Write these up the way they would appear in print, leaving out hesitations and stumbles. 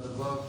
Thakur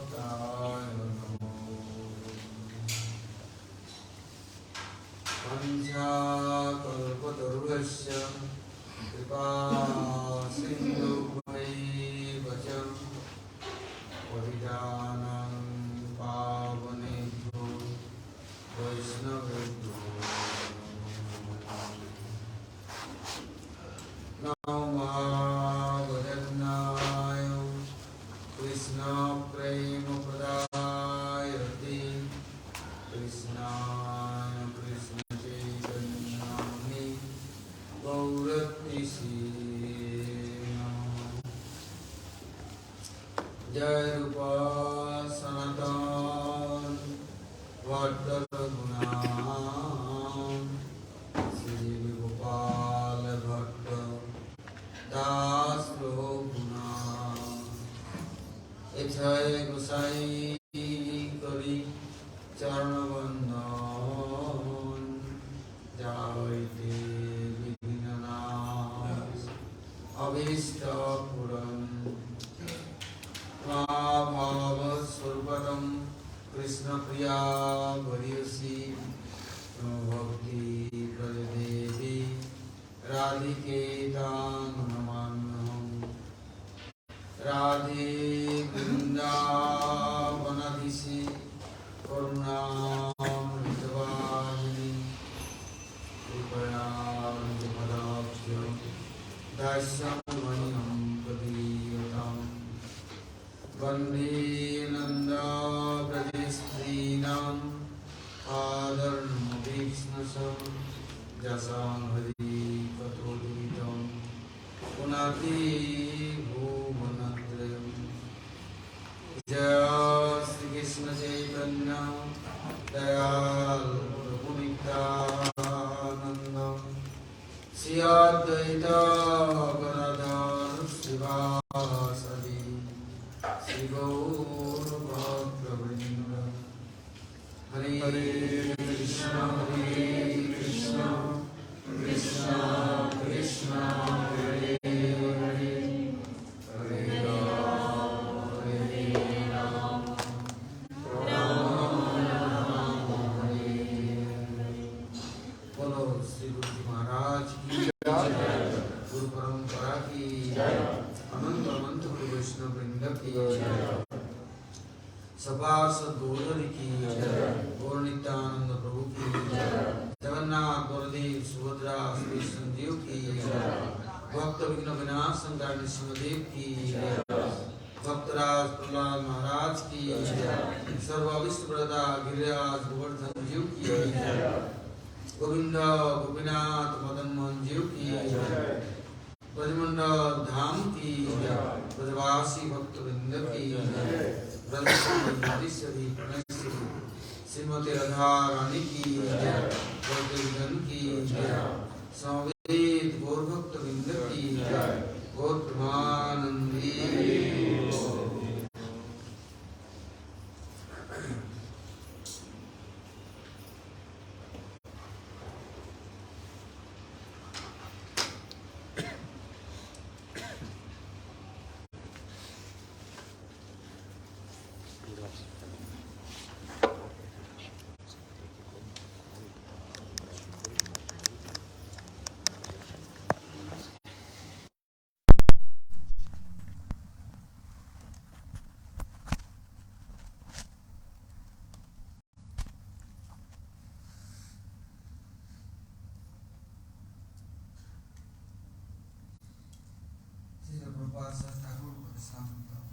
को प्रणाम करो।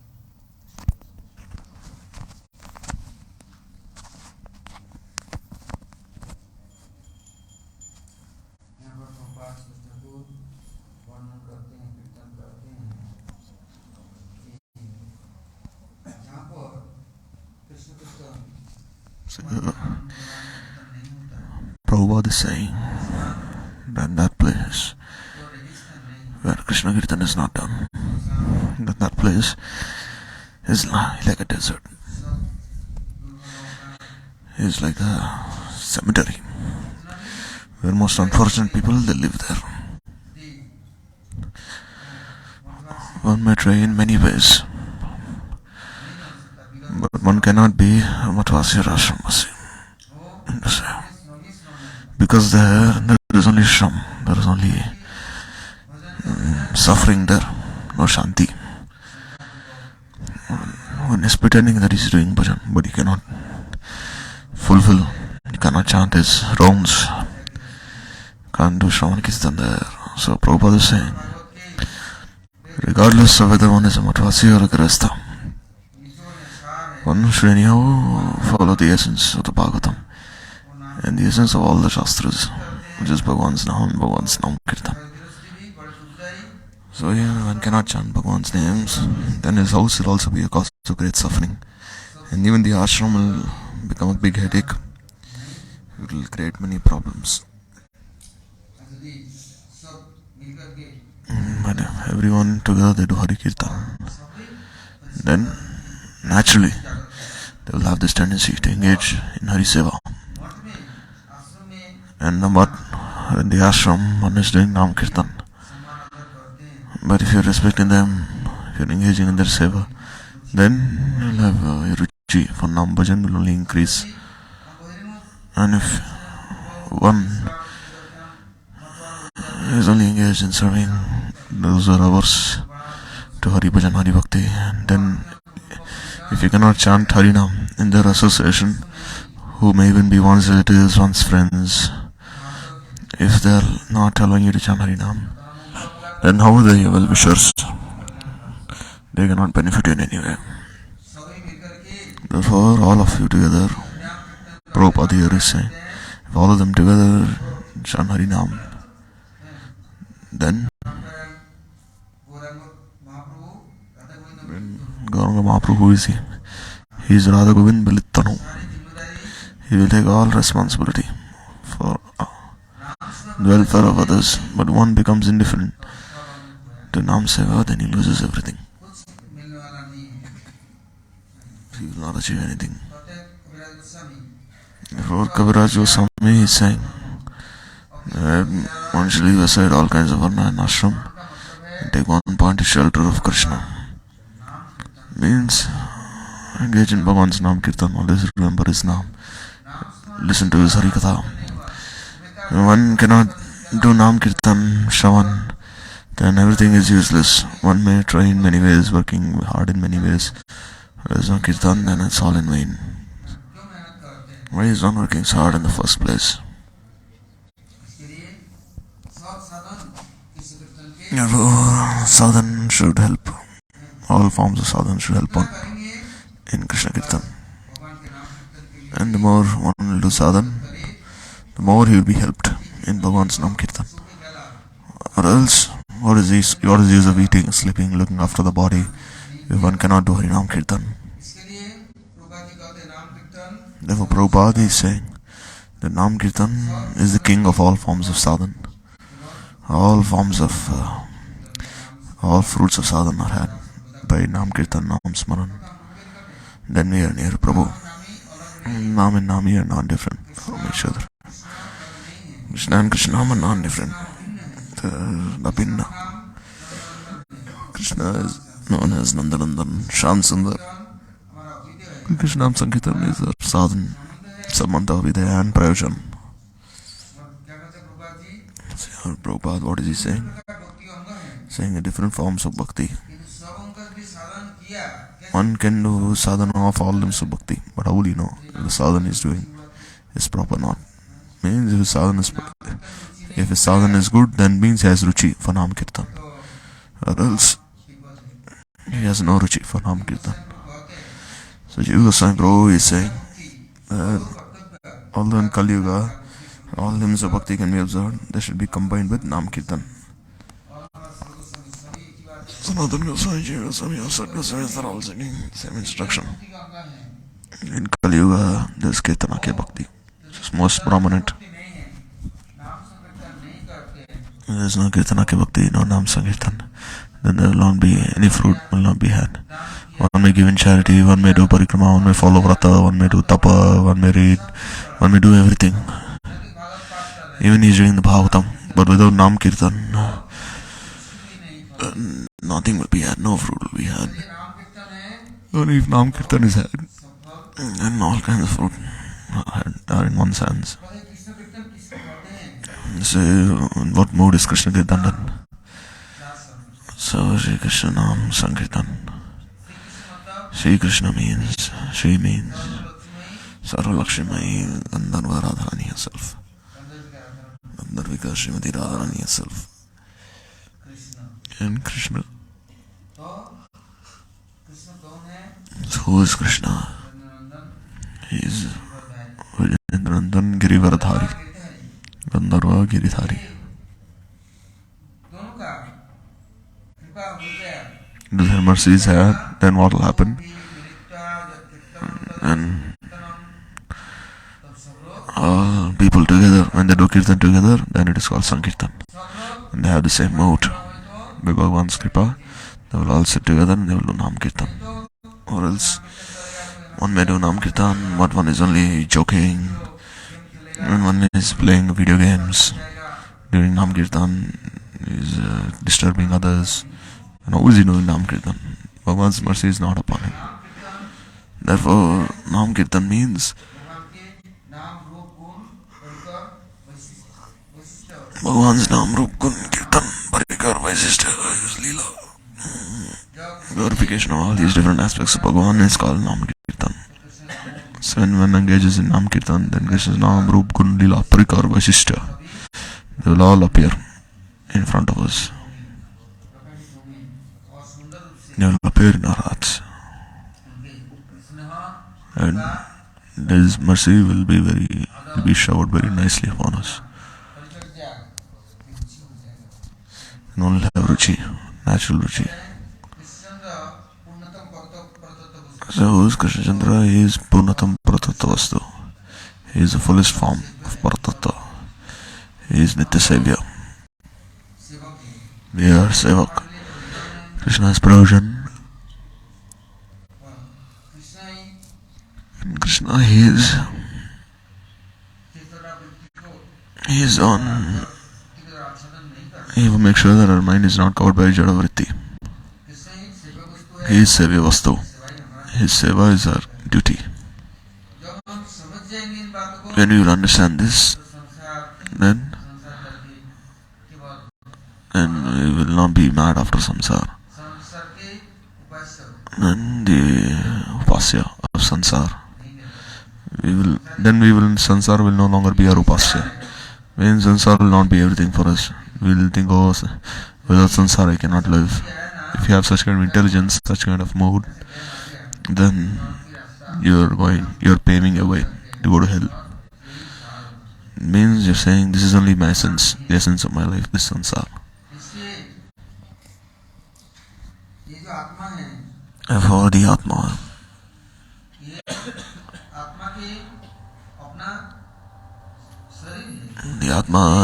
यहाँ पर प्रभुपाद ठाकुर वर्णन करते हैं, कीर्तन करते हैं कि जहाँ पर कृष्ण कीर्तन Prabhupada is saying that that place where Krishna Kirtan is not done, that place is like a desert. It's like a cemetery where most unfortunate people, they live there. One may try in many ways But one cannot be Matvasi or Ashramasi. Because there is only Shram, there is only suffering there, no Shanti. One is pretending that he is doing bhajan, but he cannot fulfill, he cannot chant his rounds, can't do Shravan Kirtan there. So Prabhupada is saying, regardless of whether one is a Matvasi or a Grihastha, one should anyhow follow the essence of the Bhagavatam and the essence of all the Shastras, which is Bhagwan's Nam Kirtan. So one cannot chant Bhagwan's names, then his house will also be a cause of great suffering. And even the ashram will become a big headache. It will create many problems. But everyone together they do Hari Kirtan. Then naturally they will have this tendency to engage in Hari Seva. And but in the ashram one is doing Nam Kirtan. But if you are respecting them, if you are engaging in their seva, then you will have a ruchi for Nam Bhajan will only increase. And if one is only engaged in serving those are hours to Hari Bhajan, Hari Bhakti, then if you cannot chant Harinam in their association, who may even be one's relatives, one's friends, if they are not allowing you to chant Harinam, then how are they well-wishers? They cannot benefit you in any way. Therefore, all of you together, Prabhupada here is saying, if all of them together chant Harinam, then Gauranga Mahaprabhu, who is he? He is Radha Govind Balittanu. He will take all responsibility for the welfare of others, but one becomes indifferent to Nam Seva, then he loses everything. He will not achieve anything. Therefore, Kaviraj Goswami is saying that one should leave aside all kinds of varna and ashram and take one point of shelter of Krishna. Means engage in Bhagwan's Nam Kirtan, always remember his Nam, listen to his Harikatha. One cannot do Nam Kirtan, Shravan, then everything is useless. One may try in many ways, working hard in many ways. There is no Kirtan, then it's all in vain. Why is one working so hard in the first place? Sadhan should help. All forms of sadhan should help one in Krishna Kirtan. And the more one will do sadhan, the more he will be helped in Bhagwan's Nam Kirtan. Or else, what is the use of eating, sleeping, looking after the body if one cannot do Harinam Kirtan? Therefore, Prabhupada is saying that Nam Kirtan is the king of all forms of sadhan. All forms of, all fruits of sadhan are had by Nam Kirtan, Nam Smaran. Then we are near Prabhu. Nam and Nami are not different from each other. Krishna and Krishna are not different. Napinna. Krishna is known as Nandanandan, Shan Sundar. Krishna Sankirtan is our sadhan, Samanta, Vidya and Prayojan. Prabhupada, what is he saying? Saying the different forms of bhakti. One can do sadhana of all limbs of bhakti, but how will you know if the sadhana is doing is proper or not? Means if his sadhana is good, then means he has ruchi for Nam Kirtan. Or else he has no ruchi for Nam Kirtan. So Jiva Goswami Prabhu is saying that although in Kali Yuga all limbs of bhakti can be observed, they should be combined with Nam Kirtan. Sanatana Goswami, Jiva Goswami, Asad Goswami are all saying same instruction. In Kali Yuga there is Kirtana Ke Bhakti, which is most prominent. There is no Kirtana Ke Bhakti, no Nam Sankirtan, then there will not be any fruit, will not be had. One may give in charity, one may do parikrama, one may follow vrata, one may do tapa, one may read, one may do everything. Even he is doing the Bhagavatam, but without Nam Kirtan, nothing will be had, no fruit will be had. Only if Nam Kirtan is had, and all kinds of fruit are in one's hands. So, in what mode is Krishna Kirtan done? So, Shri Krishna Nam Sankirtan. Shri Krishna means, Shri means Sarva Lakshmi Gandharva Radharani herself. Gandharvika Srimati Radharani herself. And Krishna. So who is Krishna? He is Vijendrandan Girivaradhari. Gandharva Giridhari. If their mercy is had, then what will happen? And all people together, when they do Kirtan together, then it is called Sankirtan. And they have the same mood. By Bhagavan's Kripa, they will all sit together and they will do Nam Kirtan. Or else, one may do Nam Kirtan, but one is only joking, and one is playing video games. During Nam Kirtan, is disturbing others. And how is he doing Nam Kirtan? Bhagavan's mercy is not upon him. Therefore, Nam Kirtan means Bhagavan's Nam Rup Gun Kirtan Parikar Vaisishta is Leela. Glorification of all these different aspects of Bhagavan is called Nam Kirtan. So when one engages in Nam Kirtan, then Krishna's Nam Rup Gun Leela Parikar Vaisishta, they will all appear in front of us. They will appear in our hearts. And His mercy will be showered very nicely upon us. And only have Ruchi, natural Ruchi. So who is Krishna Chandra? He is Purnatam Paratattva Vastu. He is the fullest form of Paratattva. He is Nitya Sevya. We are Sevak. Krishna's provision. And Krishna, he is on. He will make sure that our mind is not covered by Jadavritti. He is Sevya Vastu. His seva is our duty. When you will understand this, then we will not be mad after samsara. Then the upasya of sansar. Sansar will no longer be our upasya. When sansar will not be everything for us. We will think, oh, without sansar I cannot live. If you have such kind of intelligence, such kind of mood, then you're paving a way to go to hell. It means you're saying, this is only my essence, the essence of my life, this sansar. Therefore, the Atma,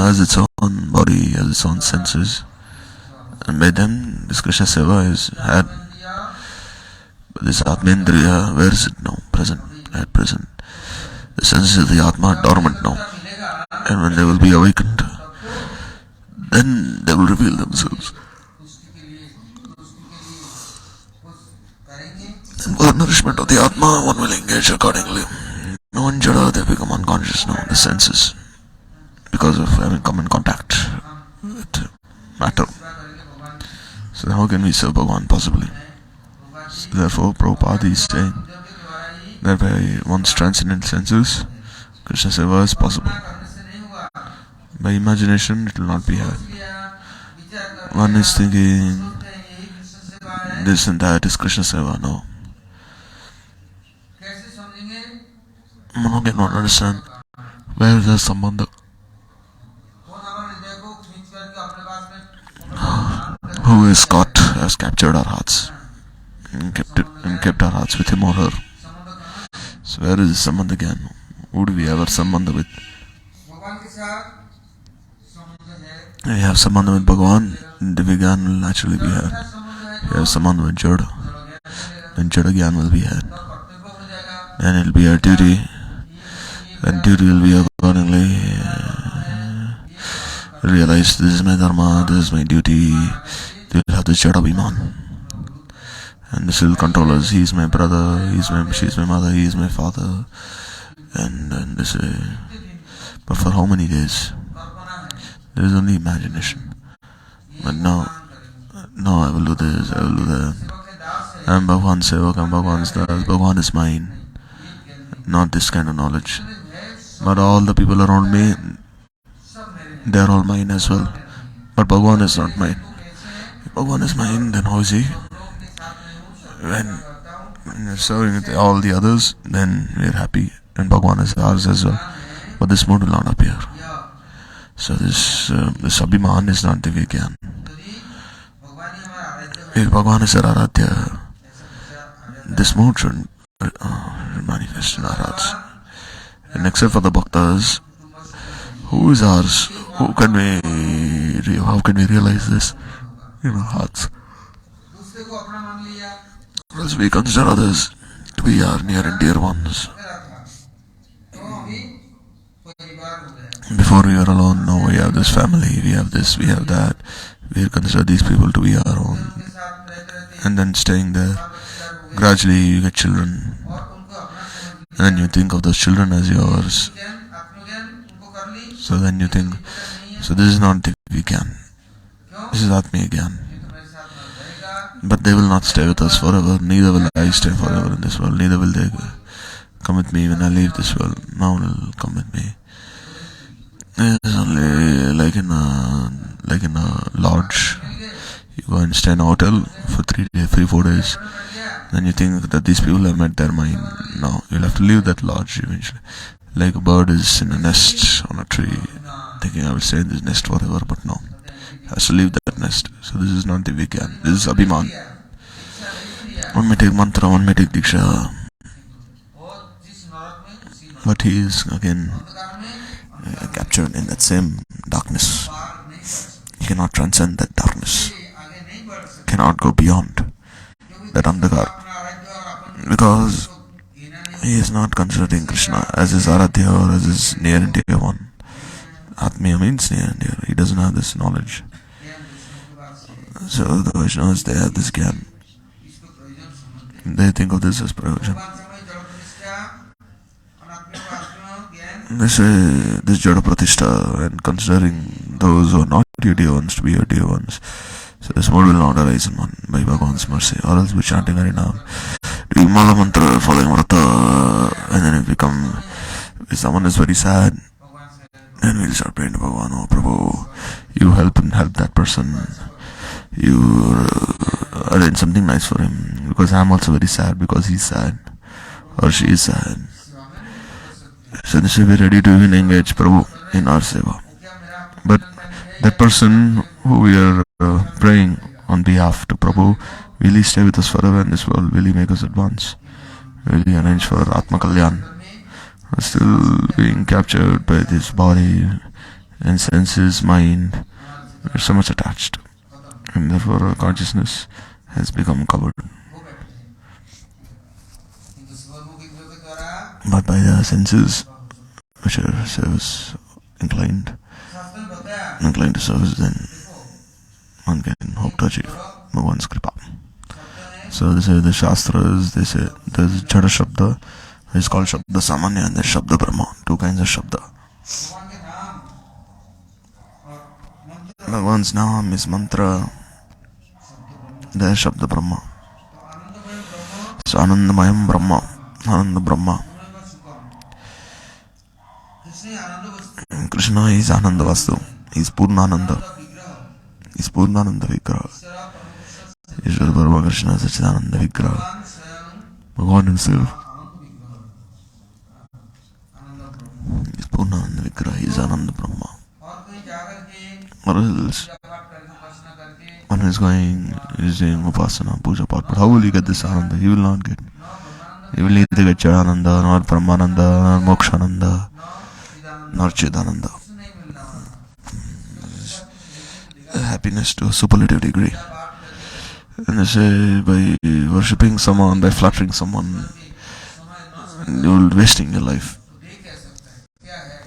has its own body, has its own senses, and by them this Krishna Seva is had. But this Atmendriya, where is it now? At present. The senses of the Atma are dormant now. And when they will be awakened, then they will reveal themselves. And for the nourishment of the Atma, one will engage accordingly. No one jada, they become unconscious now, the senses, because of having come in contact with matter. So how can we serve Bhagavan possibly? So therefore, Prabhupada is saying that by one's transcendental senses, Krishna Seva is possible. By imagination, it will not be had. One is thinking, this and that is Krishna Seva. No. One cannot understand where is the sambandha. Who is caught, has captured our hearts and kept our hearts with him or her. So where is the sambandha again? Who do we have our sambandha with? We have sambandha with Bhagavan, Divya Gyan will naturally be had. We have sambandha with Jada, then Jada Gyan will be had. Then it will be our duty, and duty will be accordingly realize this is my dharma, this is my duty. They will have the Jada Bhiman. and they still control us. He is my brother, she is my mother, he is my father, and they say, but for how many days? There is only imagination. But now I will do this, I will do that. I am Bhagwan's sevak, I am Bhagwan's das, Bhagwan is mine. Not this kind of knowledge. But all the people around me, they are all mine as well. But Bhagwan is not mine. If Bhagwan is mine, then how is he? When you're serving all the others, then we are happy. And Bhagwan is ours as well. But this mood will not appear. So this Abhiman is not Divya Gyan. If Bhagwan is our Aradhya, this mood should manifest in our hearts. And except for the Bhaktas, who is ours? How can we realize this in our hearts? As we consider others to be our near and dear ones. Before we are alone, now we have this family, we have this, we have that. We consider these people to be our own. And then staying there, gradually you get children. And then you think of those children as yours. So then you think, so this is not Divya Gyan. This is Atmiya Gyan. But they will not stay with us forever. Neither will I stay forever in this world. Neither will they come with me when I leave this world. No one will come with me. It's only like in a lodge. You go and stay in a hotel for 4 days. Then you think that these people have met their mind. No, you'll have to leave that lodge eventually. Like a bird is in a nest on a tree, thinking I will stay in this nest forever, but no. Has to leave that nest. So this is not Divya Gyan. This is Abhiman. One may take mantra, one may take diksha. But he is again captured in that same darkness. He cannot transcend that darkness. Cannot go beyond that andhakar. Because he is not considering Krishna as his Aradhya or as his near and dear one. Atmiya means near and dear. He doesn't have this knowledge. So the Vaishnavas, they have this Gyan. They think of this as Prayojan. They say this Jada Pratishtha and considering those who are not your dear ones to be your dear ones. So this mood will not arise in one by Bhagwan's mercy, or else we're chanting Harinam, doing Mala Mantra, following Vrata, and then if someone is very sad, then we'll start praying to Bhagwan, oh Prabhu, you help that person, you arrange something nice for him, because I'm also very sad, because he's sad, or she is sad. So this will be ready to even engage Prabhu in our seva. But that person who we are praying on behalf to Prabhu, will he stay with us forever in this world? Will he make us advance? Will he arrange for Atma Kalyan? We're still being captured by this body and senses, mind. We're so much attached. And therefore our consciousness has become covered. But by the senses which are service inclined to service, then one can hope to achieve Bhagwan's Kripa. So they say the Shastras, they say there's Jada Shabda, it's called Shabda Samanya, and there's Shabda Brahma, 2 kinds of Shabda. Bhagwan's Naam is mantra, there's Shabda Brahma. So Anandamayam Brahma, Ananda Brahma. Krishna is Ananda Vastu, he is Purnananda. He is Purnananda Vigraha. Ishvara Parama Krishna Sachidananda Vigraha. Bhagwan himself. He is Purnananda Vigraha, he is Ananda Brahma. Or else, one is doing Upasana, Pujyapad, but how will you get this Ananda? He will not get. He will neither get Jayananda, nor Premananda, nor Mokshananda, nor Chidananda. Happiness to a superlative degree. And they say by worshipping someone, by flattering someone, you're wasting your life.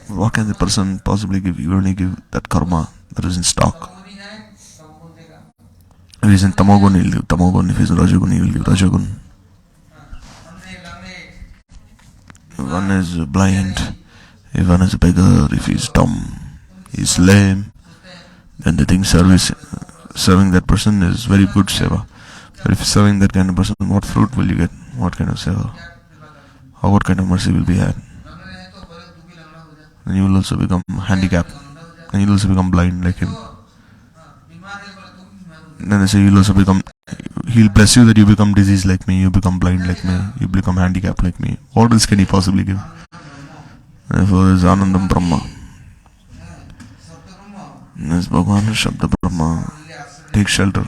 What can the person possibly give? You only give that karma that is in stock. If he's in Tamogun, he'll give Tamogun. If he's in Rajagun, he will give Rajagun. If one is blind, if one is a beggar, if he's dumb, he's lame, then they think serving that person is very good seva. But if serving that kind of person, what fruit will you get? What kind of seva? Or what kind of mercy will be had? Then you will also become handicapped. And you will also become blind like him. Then they say you will also become, he'll bless you that you become diseased like me, you become blind like me, you become handicapped like me. What else can he possibly give? Therefore is Anandam Brahma. This Bhagavan Shabda Brahma. Take shelter.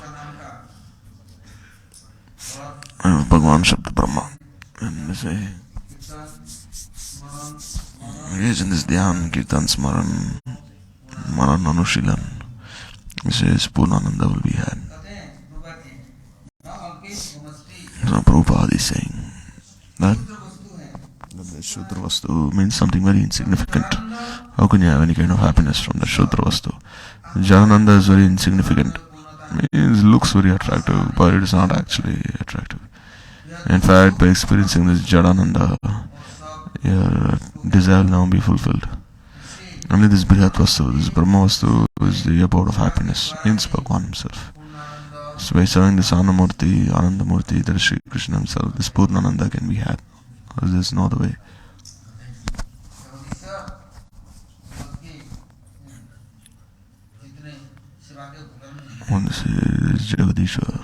Bhagavan Shabda Brahma. And they say, engage in this dhyan, kirtan smaran, maran anushilan. He says Purnananda will be had. So Prabhupada is saying that the Shudra Vastu means something very insignificant. How can you have any kind of happiness from the Shudra Vastu? Jalananda is very insignificant. It looks very attractive, but it is not actually attractive. In fact, by experiencing this Jalananda, your desire will now be fulfilled. Only this Brihat Vastu, this Brahma Vastu is the abode of happiness, means Bhagavan himself. So by serving this Anandamurti, that is Sri Krishna himself, this Purnananda can be had. Because there is no other way. One is Jagadishwar.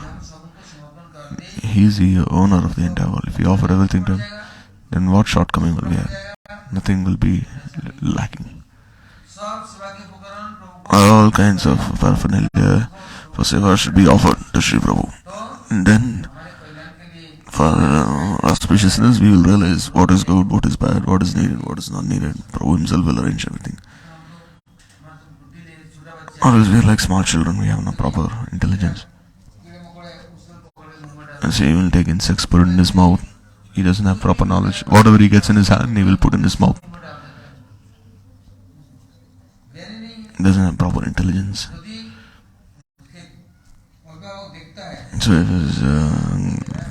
He is the owner of the entire world. If you offer everything to him, then what shortcoming will we have? Nothing will be lacking. All kinds of paraphernalia for seva should be offered to Sri Prabhu. And then, for auspiciousness, we will realize what is good, what is bad, what is needed, what is not needed. Prabhu himself will arrange everything. Or else we are like small children, we have no proper intelligence. And so he will take insects, put it in his mouth. He doesn't have proper knowledge. Whatever he gets in his hand, he will put in his mouth. He doesn't have proper intelligence. So if his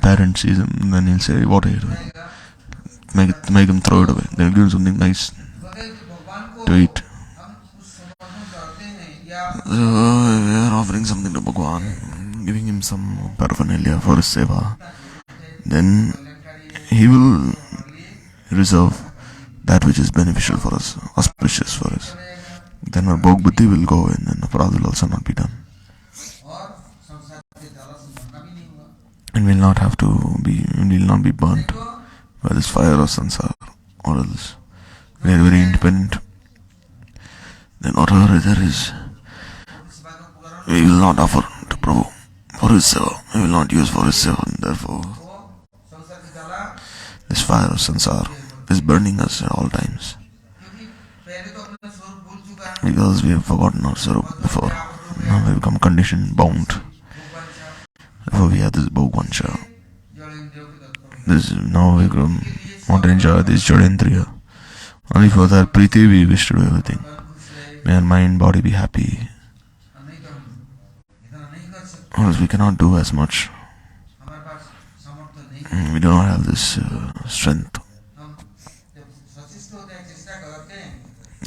parent sees him, then he'll say, what are you doing? Make him throw it away. They'll give him something nice to eat. So we are offering something to Bhagavan, giving him some paraphernalia for his seva. Then he will reserve that which is beneficial for us, auspicious for us. Then our Bhog Buddhi will go in and aparadha will also not be done. And will not be burnt by this fire of sansar, or else we are very independent. Then whatever there is, we will not offer to Prabhu for his seva. We will not use for his seva, and therefore this fire of sansar is burning us at all times. Because we have forgotten our swarup before. Now we become conditioned, bound. Therefore we have this Bhogvansha. Now we want to enjoy this Jadendriya. Only for that Priti we wish to do everything. May our mind, body be happy. Or else we cannot do as much. We do not have this strength.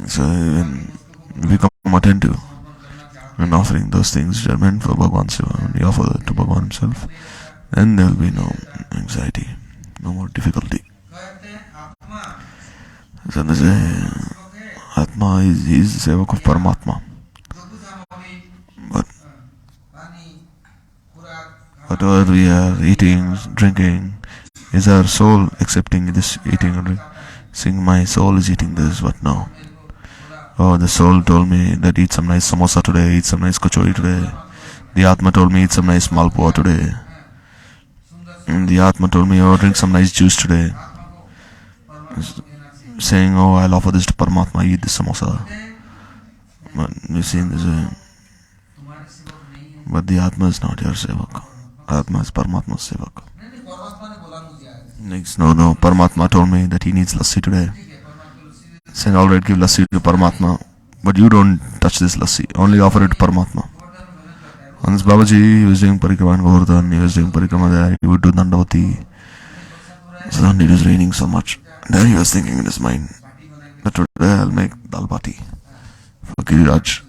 So when we become attentive and offering those things which are meant for Bhagavan Seva, when we offer that to Bhagavan himself, then there will be no anxiety, no more difficulty. So they say, Atma is the sevak of Paramatma. But whatever we are eating, drinking, is our soul accepting this eating or drink? Saying, my soul is eating this, what now? Oh, the soul told me that eat some nice samosa today, eat some nice kachori today. The Atma told me eat some nice malpua today. And the Atma told me, oh, drink some nice juice today. Saying, oh, I'll offer this to Paramatma, eat this samosa. But you see in this way. But the Atma is not your sevak. Atma is Paramatma's sevak. Next, no, Paramatma told me that he needs lassi today. Saying, alright, give lassi to Paramatma, but you don't touch this lassi, only offer it to Paramatma. Once Babaji, he was doing parikrama in Govardhan, he was doing parikrama there, he would do Dandavati. Suddenly it was raining so much. Then he was thinking in his mind that today I'll make dal bati for Giriraj.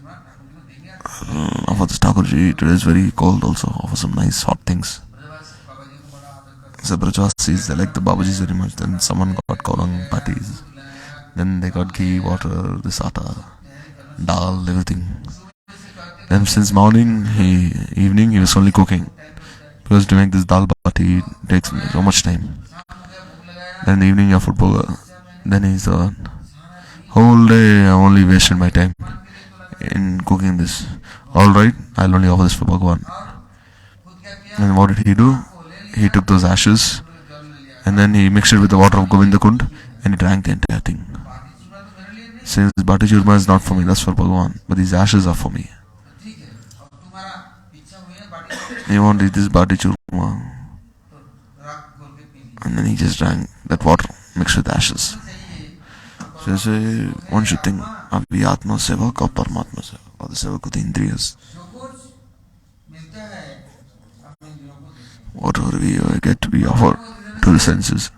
Offer this Thakurji, today is very cold also, offer some nice hot things. So Brajavasis, they like the Babajis very much. Then someone got Kaurang patties. Then they got ghee, water, this atta, dal, everything. Then since morning, evening, he was only cooking. Because to make this dal bati, it takes so much time. Then in the evening, you food boga. Then he thought, whole day I only wasted my time in cooking this. Alright, I'll only offer this for Bhagwan. And what did he do? He took those ashes and then he mixed it with the water of Govindakund and he drank the entire thing. Says, Bhati Churma is not for me, that's for Bhagwan. But these ashes are for me. You want to eat this Bhati Churma? And then he just drank that water mixed with ashes. So I say, one should think, Abhi Atma Sevak or Paramatma Sevak, or the Sevak of the Indriyas. Whatever we get to be offered to the senses.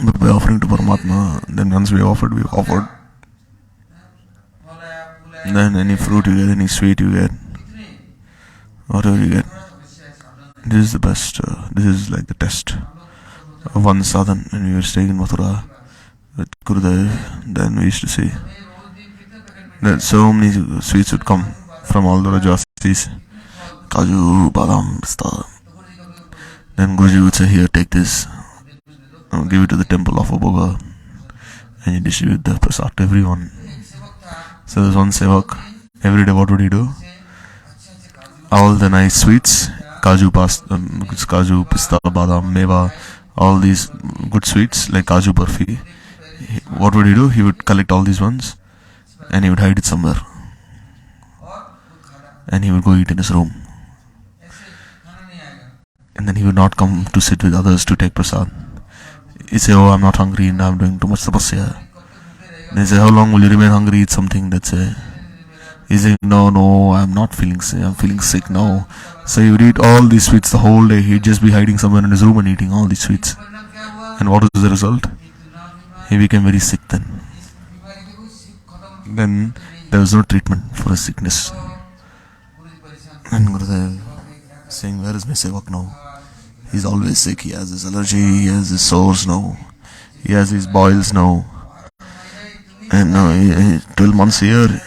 But by offering to Paramatma, then once we offered, we offered. And then any fruit you get, any sweet you get, whatever you get, this is the best, this is like the test of one sadhan. When we were staying in Mathura with Gurudev, then we used to see that so many sweets would come from all the Rajastis. Kaju, Badam, Pista. Then Guruji would say, here, take this, give it to the temple of Aboga, and you distribute the prasad to everyone. So there's one sevak, every day what would he do? All the nice sweets, Kaju, Pista, Badam, Meva, all these good sweets like Kaju Barfi. What would he do? He would collect all these ones and he would hide it somewhere. And he would go eat in his room. And then he would not come to sit with others to take prasad. He'd say, oh, I'm not hungry and I'm doing too much tapasya. They say, how long will you remain hungry? Eat something. That's it. He's saying, no, I'm not feeling sick. I'm feeling sick now. So he would eat all these sweets the whole day. He'd just be hiding somewhere in his room and eating all these sweets. And what was the result? He became very sick then. Then there was no treatment for his sickness. And Gurudev saying, where is my sevak now? He's always sick. He has his allergy. He has his sores now. He has his boils now. And now 12 months here.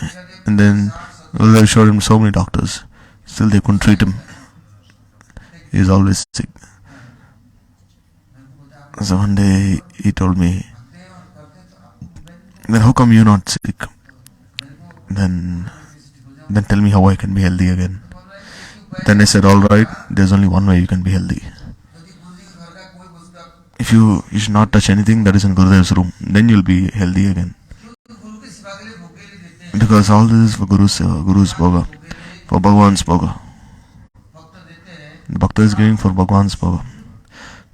And then Gurudev showed him so many doctors. Still they couldn't treat him. He is always sick. So one day he told me, then how come you're not sick? Then tell me how I can be healthy again. Then I said, alright, there's only one way you can be healthy. If you should not touch anything that is in Gurudev's room, then you'll be healthy again. Because all this is for Guru's Bhoga, for Bhagwan's Bhoga. The Bhakta is giving for Bhagwan's Bhoga.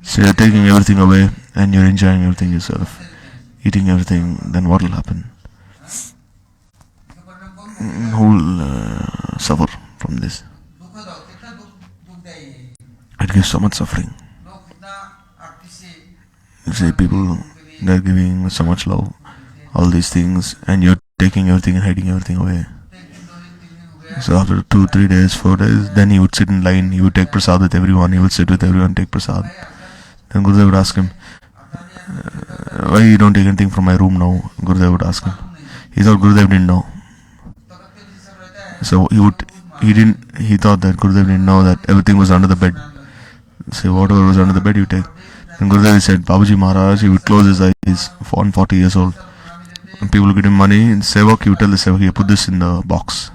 So you're taking everything away and you're enjoying everything yourself, eating everything, then what will happen? Who will suffer from this? It gives so much suffering. You see people, they're giving so much love, all these things, and you're taking everything and hiding everything away. So after 2, 3 days, 4 days, then he would sit in line, he would take prasad with everyone, he would sit with everyone, take prasad. Then Gurudev would ask him, why you don't take anything from my room now? Gurudev would ask him. He thought Gurudev didn't know. So he thought that Gurudev didn't know that everything was under the bed. So whatever was under the bed you take. And Gurudev said, Babaji Maharaj, he would close his eyes, 40 years old. And people would give him money, in Sevak, he would tell the Sevak, he put this in the box.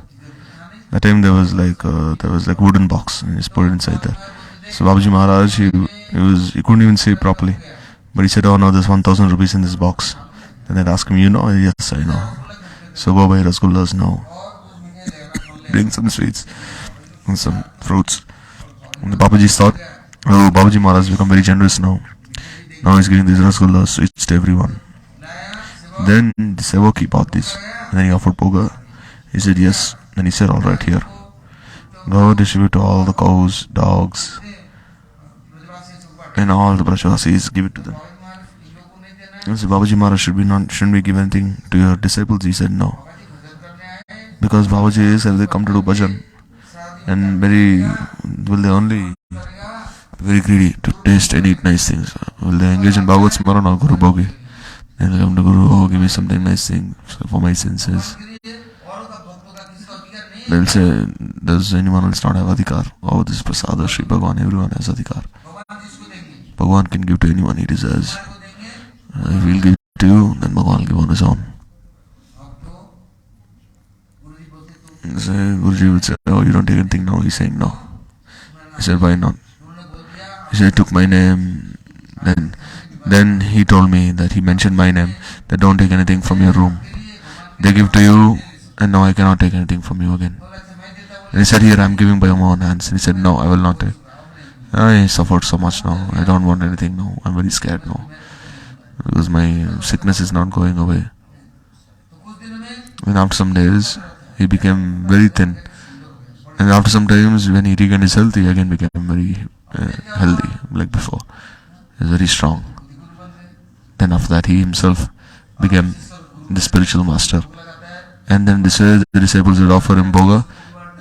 That time there was like wooden box, and he just put it inside there. So Babaji Maharaj, he couldn't even see properly. But he said, oh no, there's 1,000 rupees in this box. Then they'd ask him, you know? Yes, I know. So go buy rasgullas now. Bring some sweets and some fruits. And the Babaji thought, oh, Babaji Maharaj has become very generous now. Now he's giving these rasgullas, sweets to everyone. Then the Sevaki bought this. And then he offered Bhoga. He said yes. Then he said, alright, here. Go distribute to all the cows, dogs, and all the Brajavasis, give it to them. He said, Babaji Maharaj shouldn't be giving anything to your disciples. He said no. Because Babaji is, if they come to do bhajan, and will they only very greedy to taste and eat nice things? Will they engage in Bhagavad Smaran or Guru Bhogi? And they come to Guru, oh, give me something nice thing for my senses. They'll say, does anyone else not have adhikar? Oh, this is Prasada, Shri Bhagavan, everyone has adhikar. Bhagavan can give to anyone he desires. If he'll give to you, then Bhagavan will give on his own. Guruji would say, oh, you don't take anything now. He's saying no. He said, why not? He said, I took my name. Then he told me that he mentioned my name, that don't take anything from your room. They give to you, and now I cannot take anything from you again. And he said, here I am giving by my own hands. And he said, no, I will not take. I suffered so much now. I don't want anything now. I'm very scared now. Because my sickness is not going away. And after some days, he became very thin. And after some times, when he regained his health, he again became very healthy, like before. He was very strong. Then after that, he himself became the spiritual master. And then the disciples would offer him bhoga.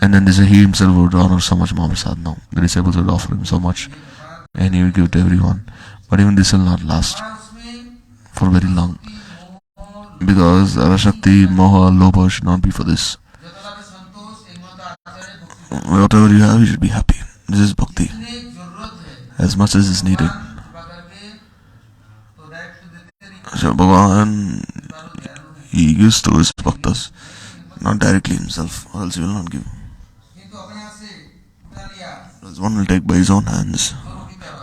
And then he himself would honor so much Mahaprasad now. The disciples would offer him so much. And he would give to everyone. But even this will not last for very long. Because Arashakti, Moha, Lobha should not be for this. Whatever you have, you should be happy. This is Bhakti. As much as is needed. So Bhagavan, he gives to his bhaktas, not directly himself, or else he will not give. Else one will take by his own hands,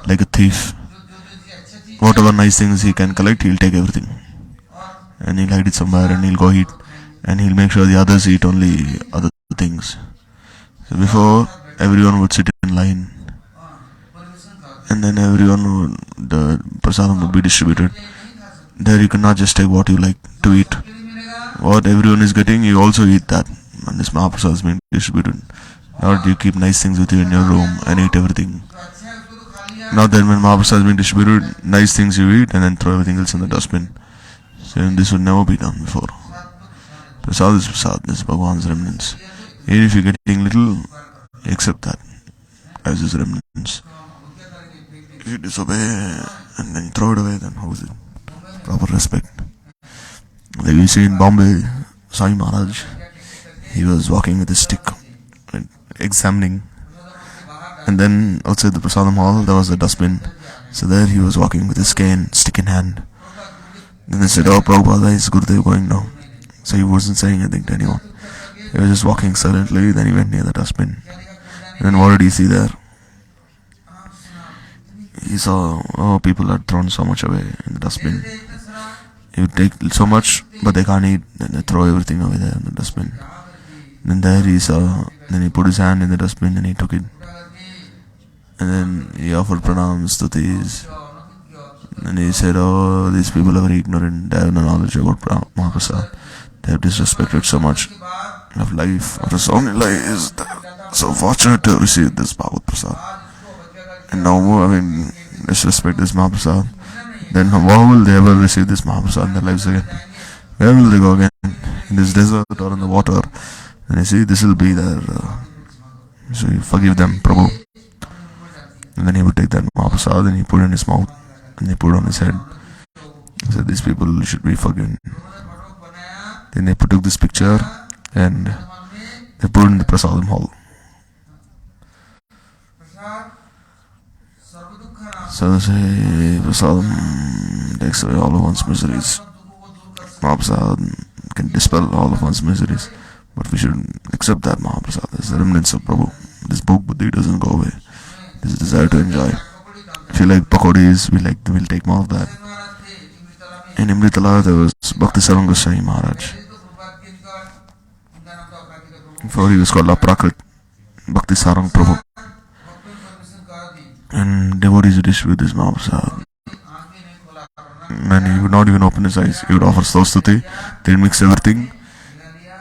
like a thief. Whatever nice things he can collect, he'll take everything. And he'll hide it somewhere and he'll go eat. And he'll make sure the others eat only other things. So before, everyone would sit in line. And then the prasadam would be distributed. There you cannot just take what you like to eat. What everyone is getting, you also eat that. And this Mahaprasad is being distributed. Not you keep nice things with you in your room and eat everything. Not that when Mahaprasad is being distributed, nice things you eat and then throw everything else in the dustbin. So this would never be done before. Prasad is Prasad, this is Bhagavan's remnants. Even if you're getting little, accept that as his remnants. If you disobey and then throw it away, then how is it? Proper respect. Like you see in Bombay, Sai Maharaj, he was walking with a stick, examining. And then outside the Prasadam hall, there was a dustbin. So there he was walking with his cane, stick in hand. Then they said, oh, Prabhupada, is Gurudev going now? So he wasn't saying anything to anyone. He was just walking silently, then he went near the dustbin. And then what did he see there? He saw, oh, people had thrown so much away in the dustbin. He would take so much, but they can't eat. Then they throw everything away there in the dustbin. Then there he saw, then he put his hand in the dustbin and he took it. And then he offered pranams, stutis. And he said, oh, these people are very ignorant. They have no knowledge about Mahaprasad. They have disrespected so much of life. After so many lives, they're so fortunate to receive this Bhagavad Prasad. And now, disrespect this Mahaprasad. Then how will they ever receive this Mahaprasad in their lives again? Where will they go again? In this desert or in the water? And you see, this will be their... so you forgive them, Prabhu. And then he would take that Mahaprasad and he put it in his mouth. And he put it on his head. He said, these people should be forgiven. Then they took this picture and they put it in the Prasadam hall. So they say, Prasadam takes away all of one's miseries. Mahaprasad can dispel all of one's miseries. But we should accept that Mahaprasad as the remnants of Prabhu. This bhok buddhi doesn't go away. This desire to enjoy. If you like pakodis, we'll take more of that. In Imritala there was Bhaktisiddhanta Maharaj. Before he was called Aprakrit, Bhakti Sarang Prabhu. And devotees would distribute this Mahaprasad. And he would not even open his eyes. He would offer Saraswati, they'd mix everything.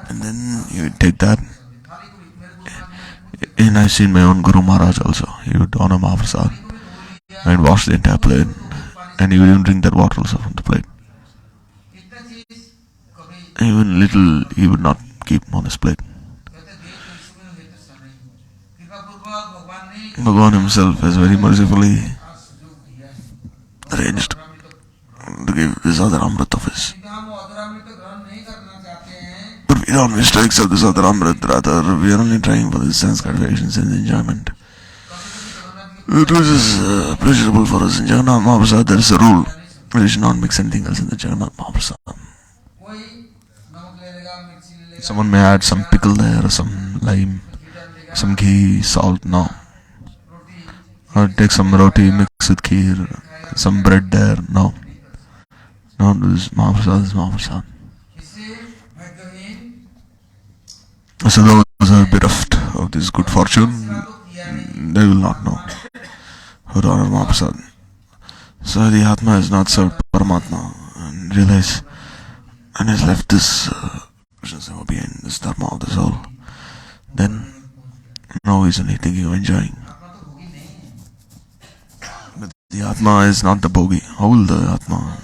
And then he would take that. And I've seen my own Guru Maharaj also. He would honor Mahaprasad and wash the entire plate. And he would even drink that water also from the plate. Even little he would not keep on his plate. Bhagavan himself has very mercifully arranged to give this other Amrit of his. But we don't wish to accept this other Amrit, rather we are only trying for this sense gratification, sense enjoyment. It is pleasurable for us in Jagannath Mahaprasad. There is a rule. We should not mix anything else in the Jagannath Mahaprasad. Someone may add some pickle there, or some lime, some ghee, salt, no. Or take some roti, mix with kheer, some bread there, no. No, this Mahaprasad is Mahaprasad. So those who are bereft of this good fortune, they will not know how to honor Mahaprasad. So the Atma has not served Paramatma and realized and has left this behind, this dharma of the soul. Then now he's only thinking of enjoying. But the Atma is not the bhogi. How will the Atma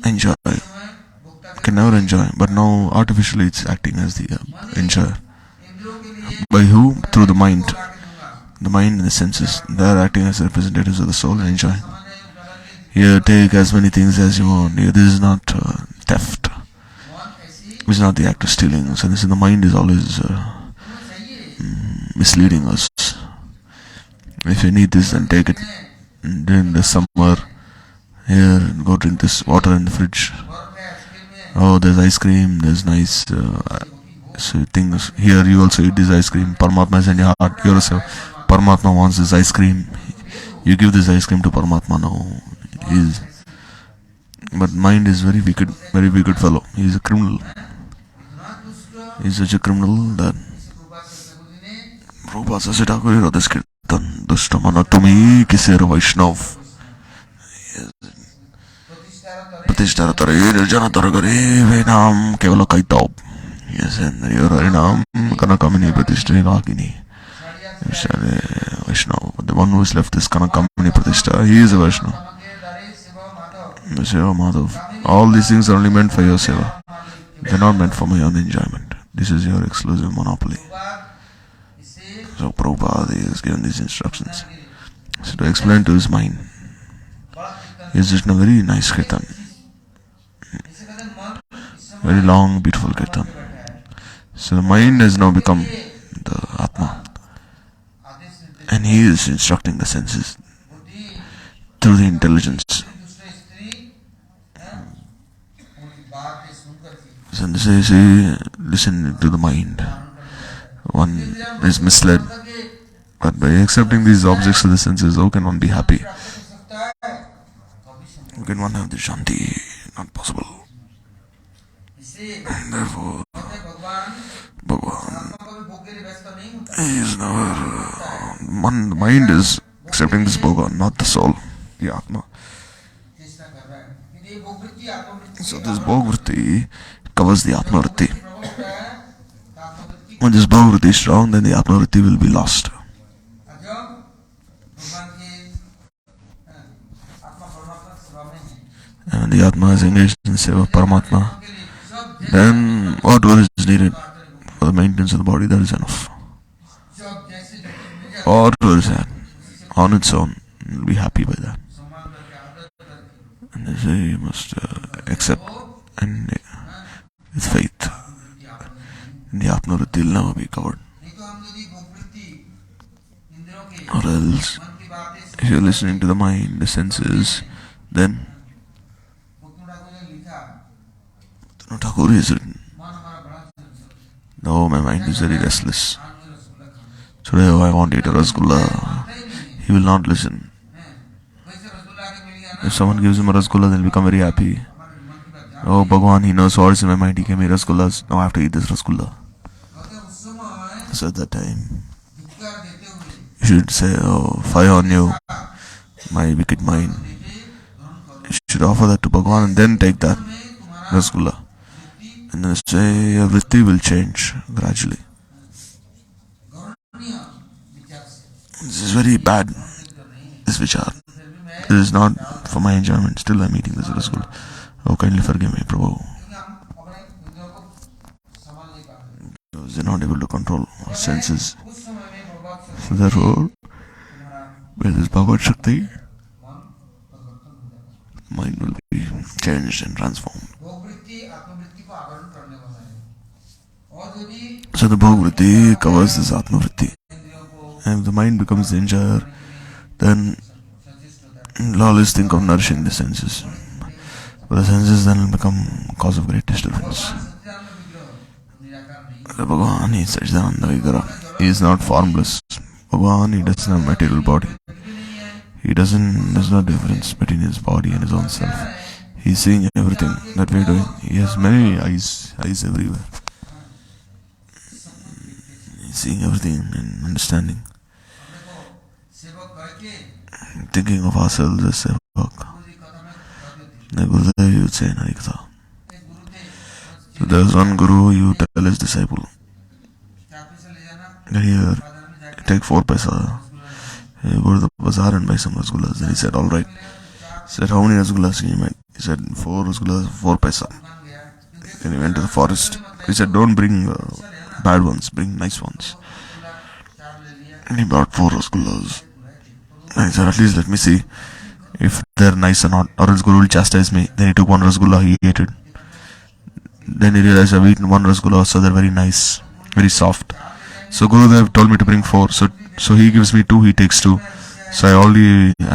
enjoy? Can never enjoy, but now artificially it's acting as the enjoyer. By who? Through the mind. The mind and the senses. They are acting as representatives of the soul and enjoying. Here, take as many things as you want. Here, this is not theft. This is not the act of stealing. So this in the mind is always misleading us. If you need this, then take it. During the summer, here, go drink this water in the fridge. Oh, there's ice cream, there's nice things. Here you also eat this ice cream. Paramatma is in your heart. You also, Paramatma wants this ice cream. You give this ice cream to Paramatma now. But mind is very wicked fellow. He is a criminal. He is such a criminal that Prabhupada says, Thakur, Radhaskirtan, Dushtamana Tumi Kisera Vaishnav. Pratishtara Tare, Nirjana Taragare, Venam, Kevala Kaitaub. Yes, and your Harinam, Kanakamini, Pratishtari Rakini. Vaishnav. The one who is left is Kanakamini Pratishtha, he is a Vaishnav. Seva Madhav. All these things are only meant for your seva. They are not meant for my own enjoyment. This is your exclusive monopoly. So Prabhupada has given these instructions. So to explain to his mind, he has written a very nice kirtan. Very long, beautiful kirtan. So the mind has now become the Atma. And he is instructing the senses through the intelligence. So this is listen to the mind. One is misled. But by accepting these objects of the senses, how can one be happy? How can one have the shanti? Not possible. And therefore, Bhagavan is never. The mind is accepting this Bhagavan, not the soul, the Atma. So this Bhagavritti covers the Atma Vritti. When this Bhagavritti is strong, then the Atma Vritti will be lost. And when the Atma is engaged in seva of Paramatma, then whatever is needed for the maintenance of the body, that is enough. Whatever is that, on its own, you'll be happy by that. And they say you must accept and with faith, the Atma Vritti will never be covered. Or else, if you're listening to the mind, the senses, then Thakur has written, no, my mind is very restless. Today I want to eat a rasgulla. He will not listen. If someone gives him a rasgulla, then he'll become very happy. Oh, Bhagavan, he knows what is in my mind. He gave me rasgullas. Now I have to eat this rasgulla. So at that time, you should say, oh, fire on you, my wicked mind. You should offer that to Bhagavan and then take that rasgulla. And then say, your vritti will change gradually. This is very bad. This vichar. This is not for my enjoyment. Still I'm eating this rasgulla. Oh, kindly forgive me, Prabhu. Because they're not able to control our senses. So therefore, with this Bhagavad Shakti, mind will be changed and transformed. So the Bhagavritti covers this Atmavritti. And if the mind becomes the enjoyer, then we'll always think of nourishing the senses. But the senses then will become cause of great disturbance. The Bhagavan is Sajdananda Vigara. He is not formless. Bhagavan, he doesn't have material body. There's no difference between his body and his own self. He is seeing everything that we are doing. He has many eyes everywhere. He is seeing everything and understanding. Thinking of ourselves as Sevak. The Gurudev, you would say in Harikatha. So there was one Guru, he would tell his disciple, here, take 4 paisa. Go to the bazaar and buy some rasgullas. Then he said, alright. He said, how many rasgullas can you make? He said, 4 rasgullas, 4 paisa. Then he went to the forest. He said, don't bring bad ones, bring nice ones. And he brought 4 rasgullas. And he said, at least let me see if they're nice or not, or else Guru will chastise me. Then he took 1 rasgulla, he ate it. Then he realized I've eaten 1 rasgulla, so they're very nice, very soft. So Gurudev told me to bring 4. So he gives me 2, he takes 2. So I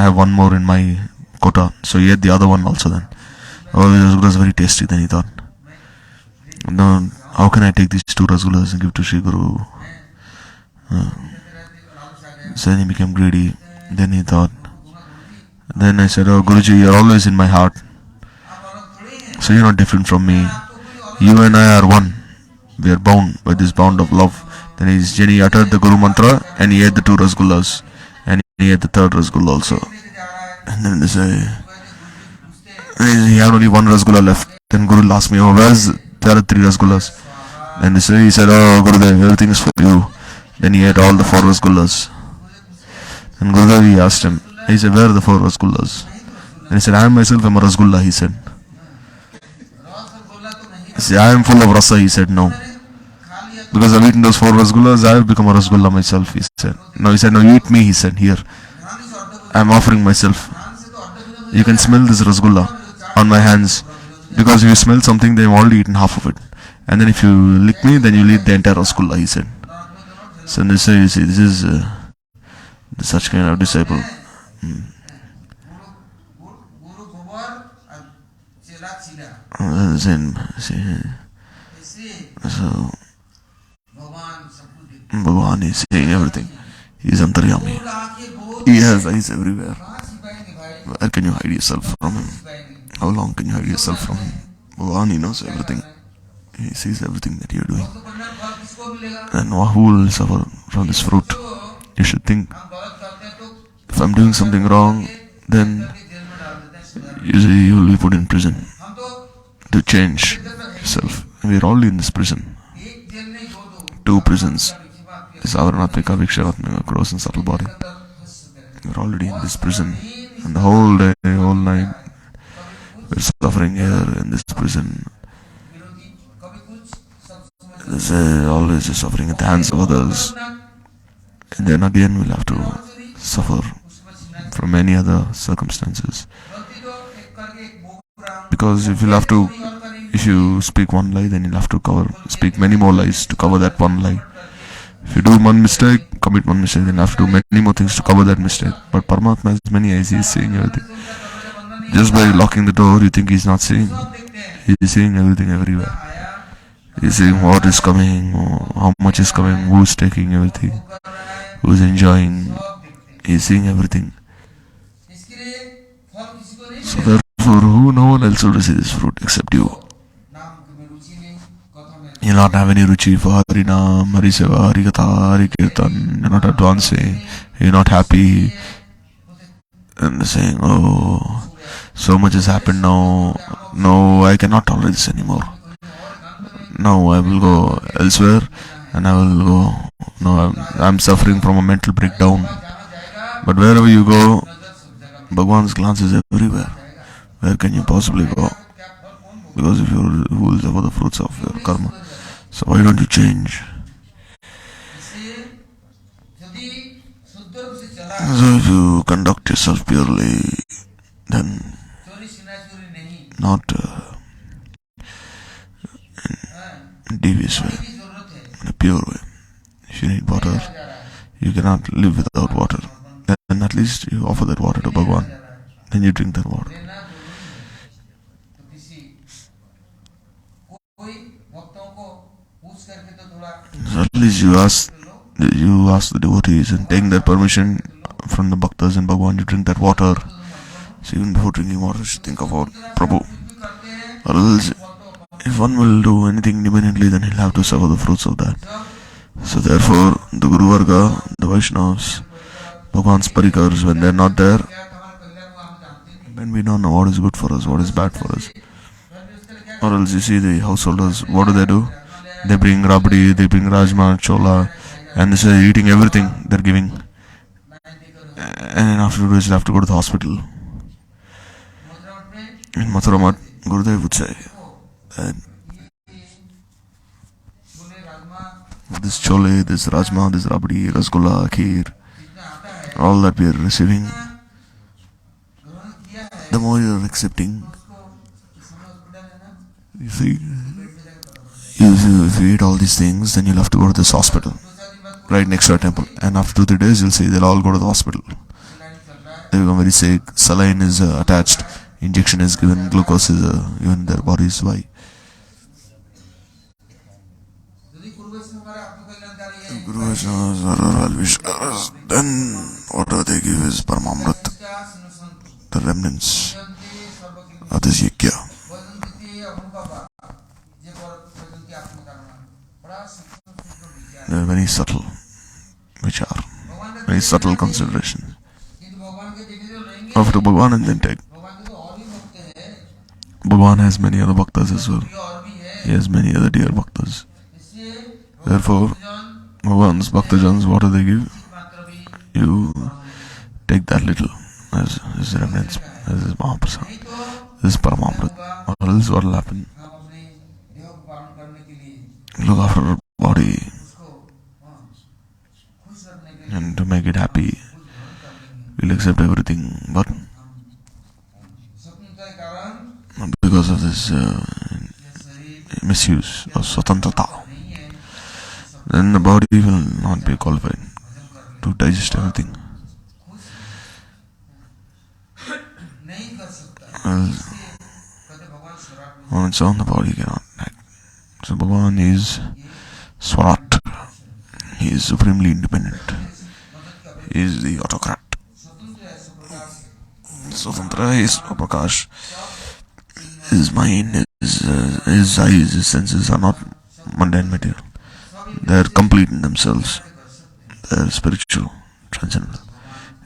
have 1 more in my quota. So he ate the other one also then. Oh, the rasgulla is very tasty. Then he thought, no, how can I take these 2 rasgullas and give to Sri Guru? So then he became greedy. Then he thought, then I said, oh Guruji, you're always in my heart. So you're not different from me. You and I are one. We are bound by this bond of love. Then he uttered the Guru mantra and he ate the 2 rasgullas. And he ate the 3rd rasgulla also. And then they say, he had only 1 rasgulla left. Then Guru asked me, oh, where's the other 3 rasgullas? Then he said, oh Gurudev, everything is for you. Then he ate all the 4 rasgullas. And Gurudev, he asked him, he said, where are the 4 rasgullas? And he said, I myself am a rasgulla, he said. He said, I am full of rasa, he said, no. Because I've eaten those 4 rasgullas, I have become a rasgulla myself, he said. No, he said, no, you eat me, he said, here. I am offering myself. You can smell this rasgulla on my hands. Because if you smell something, then you've already eaten half of it. And then if you lick me, then you'll eat the entire rasgulla, he said. So they say, you see, this is such kind of disciple. So Bhagavan is saying everything. He is Antaryami. He has eyes everywhere. Where can you hide yourself from him? How long can you hide yourself from him? Bhagavan, he knows everything. He sees everything that you are doing. And who will suffer from this fruit? You should think, if I'm doing something wrong, then usually you will be put in prison to change yourself. We are all in this prison. 2 prisons. This Avaranatmika, Viksharatmika, gross and subtle body. We are already in this prison. And the whole day, whole night, we are suffering here in this prison. There's always suffering at the hands of others. And then again we'll have to suffer from many other circumstances. Because if you speak one lie, then you'll have to speak many more lies to cover that one lie. If you do one mistake, commit one mistake, then you have to do many more things to cover that mistake. But Paramatma has many eyes, he is seeing everything. Just by locking the door, you think he is not seeing. He is seeing everything everywhere. He is seeing what is coming, how much is coming, who is taking everything, who is enjoying. He is seeing everything. So therefore, no one else will receive this fruit except you. You will not have any ruchi for Harinam, Hariseva, Harikatha, Harikirtan. You are not advancing. You are not happy. And saying, oh, so much has happened now. No, I cannot tolerate this anymore. Now I will go elsewhere and I will go. No, I am suffering from a mental breakdown. But wherever you go, Bhagwan's glance is everywhere. Where can you possibly go? Because if you're who suffer the fruits of your karma, so why don't you change? So if you conduct yourself purely, then not in a devious way, in a pure way. If you need water, you cannot live without water. Then at least you offer that water to Bhagwan. Then you drink that water. So at least you ask the devotees and take that permission from the bhaktas and Bhagwan to drink that water. So even before drinking water, you should think about Prabhu. Or else, if one will do anything independently, then he'll have to suffer the fruits of that. So therefore, the Guru Varga, the Vaishnavas, Bhagwan's parikars, when they're not there, then we don't know what is good for us, what is bad for us. Or else you see the householders, what do? They bring rabdi, they bring rajma, chola, and they say eating everything they're giving. And afterwards they have to go to the hospital. In Mathuramat, Gurudev would say that this chole, this rajma, this rabdi, rasgulla, kheer, all that we are receiving, the more you are accepting, you see, if you eat all these things, then you'll have to go to this hospital right next to a temple, and after 2-3 days you'll see they'll all go to the hospital. They become very sick, saline is attached, injection is given, glucose is given in their bodies. Why? Guru Vaishnavas are well-wishers. Then whatever they give is Paramamrit, the remnants of this yajna. They are very subtle, very subtle considerations. After Bhagwan and then take. Bhagwan has many other bhaktas as well. He has many other dear bhaktas. Therefore, Bhagwan's bhaktajans, what do they give? You take that little as his remnants, as his Mahaprasad, this Paramamrit. Or else what will happen? Look after our body and to make it happy, we'll accept everything, but because of this misuse of Swatantrata, then the body will not be qualified to digest everything. On its own, the body cannot act. So Bhagavan is Swarat. He is supremely independent. He is the autocrat. Swatantra is Prakash. His mind, his eyes, his senses are not mundane material. They are complete in themselves. They are spiritual, transcendental.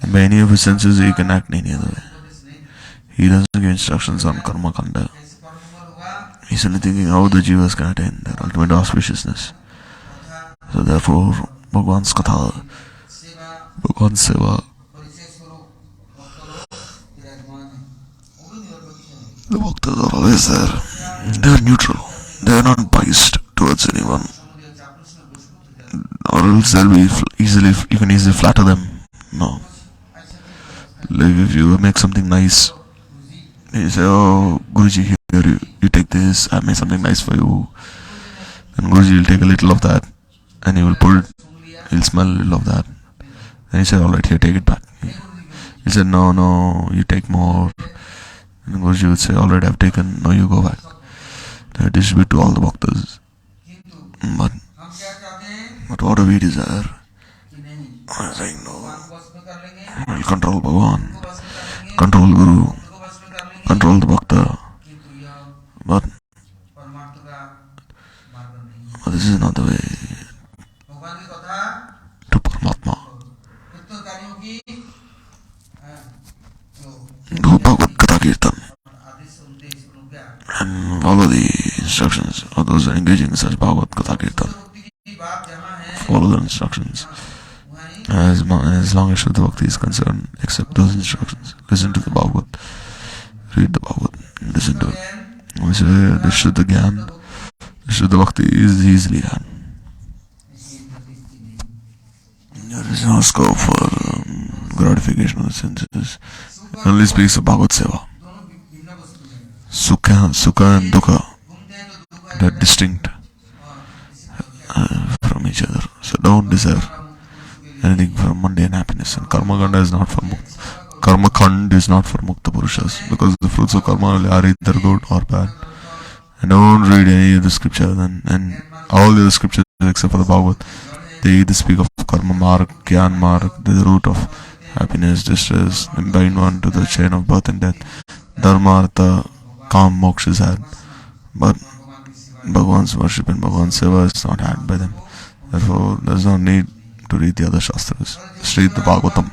And by any of his senses, he can act in any other way. He doesn't give instructions on karma kanda. He's only thinking how the jivas can attain their ultimate auspiciousness. So therefore, Bhagwan's katha, Bhagwan's seva, the bhaktas are always there. They are neutral. They are not biased towards anyone. Or else they'll be you can easily flatter them. No. Like if you make something nice, you say, oh, Guruji, here you take this, I made something nice for you. Then Guruji will take a little of that and he will put it, he'll smell a little of that. Then he said, alright, here, take it back. He said, no, you take more. And Guruji would say, alright, I've taken, no, you go back. They distribute to all the bhaktas. But what do we desire? I'm saying, no, we'll control Bhagavan, control Guru, control the bhakta. But this is not the way to Paramatma. Do Bhagavad Gita Kirtan and follow the instructions of those who are engaging in such Bhagavad Gita Kirtan. Follow the instructions. as long as Shuddha Bhakti is concerned, accept those instructions. Listen to the Bhagavad, read the Bhagavad, listen to it. So the Shuddha Gyan, the Shuddha Bhakti is easily had. There is no scope for gratification of the senses. It only speaks of Bhagavad Seva. Sukha and Dukkha, they're distinct from each other. So don't desire anything from mundane happiness. And Karma Kanda is not for Karma Khand is not for Mukta Purushas, because the fruits of karma are either good or bad. And don't read any of the scriptures, and all the other scriptures except for the Bhagavad, they either speak of Karma Marg, Gyan Marg, the root of happiness, distress, and bind one to the chain of birth and death. Dharma, Artha, Kam, Moksha is had, but Bhagwan's worship and Bhagwan's seva is not had by them. Therefore, there is no need to read the other Shastras. Just read the Bhagavatam.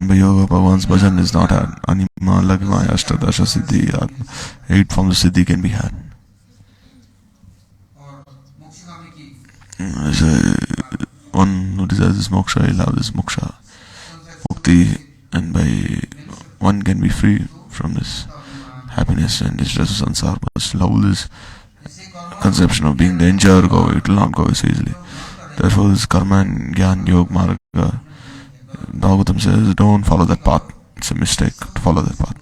By yoga, Bhagwan's bhajan is not had. Anima, Lagima, Ashtadasha, Siddhi, Atma. 8 forms of Siddhi can be had. One who desires this moksha, he'll have this moksha, mukti, and by one can be free from this happiness and distress of sansar, but still all this conception of being danger, it will not go so easily. Therefore, this karma and gyan, yoga, marga, Bhagavatam says, don't follow that path. It's a mistake to follow that path.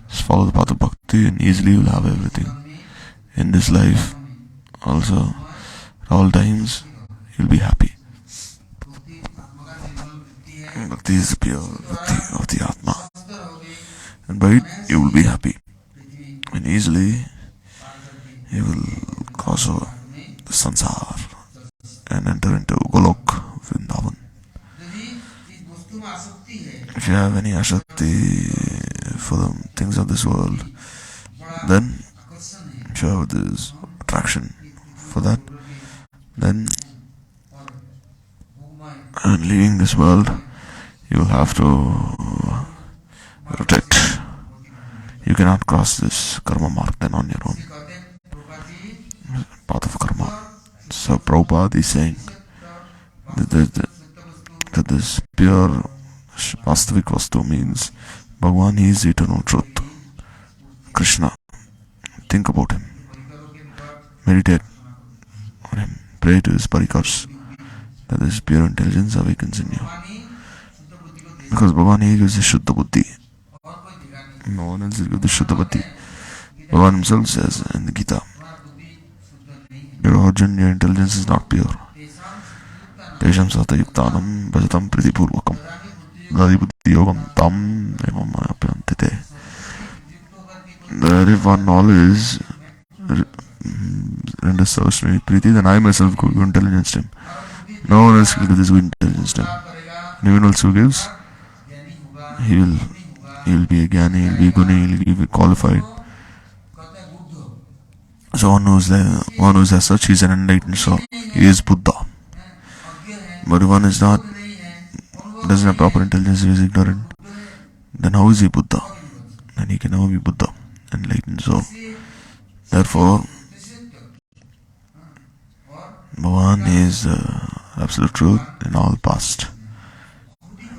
Just follow the path of bhakti and easily you'll have everything. In this life, also, at all times, you'll be happy. Bhakti is the pure bhakti of the Atma. And by it, you will be happy. And easily, you will cross over the sansar and enter into Golok, Vrindavan. If you have any ashakti for the things of this world, then if you have this attraction for that, then and leaving this world, you will have to rotate. You cannot cross this karma mark then on your own. Path of karma. So Prabhupada is saying that this pure Vastvik Vastu means Bhagavan, he is eternal truth. Krishna. Think about him. Meditate on him. Pray to his parikars, that this pure intelligence awakens in you. Because Bhagavan, he gives the Shuddha Buddhi. No one else will give the Shuddha Buddhi. Bhagavan himself says in the Gita, your Arjun, your intelligence is not pure. Tesham Sata Yuktanam Bhajatam Priti Purvakam Gadi Buddhi Yogam Tam Evam Apyantite. That if one knowledge renders service to me, Priti, then I myself give intelligence to him. No one else will give this good intelligence to him. And even also gives, he will be a Jnani, he will be Guni, he will be qualified. So one who is as such, he is an enlightened soul. He is Buddha. But if one is not, doesn't have proper intelligence, he is ignorant, then how is he Buddha? Then he can never be Buddha, enlightened soul. Therefore, Bhagavan is absolute truth in all past,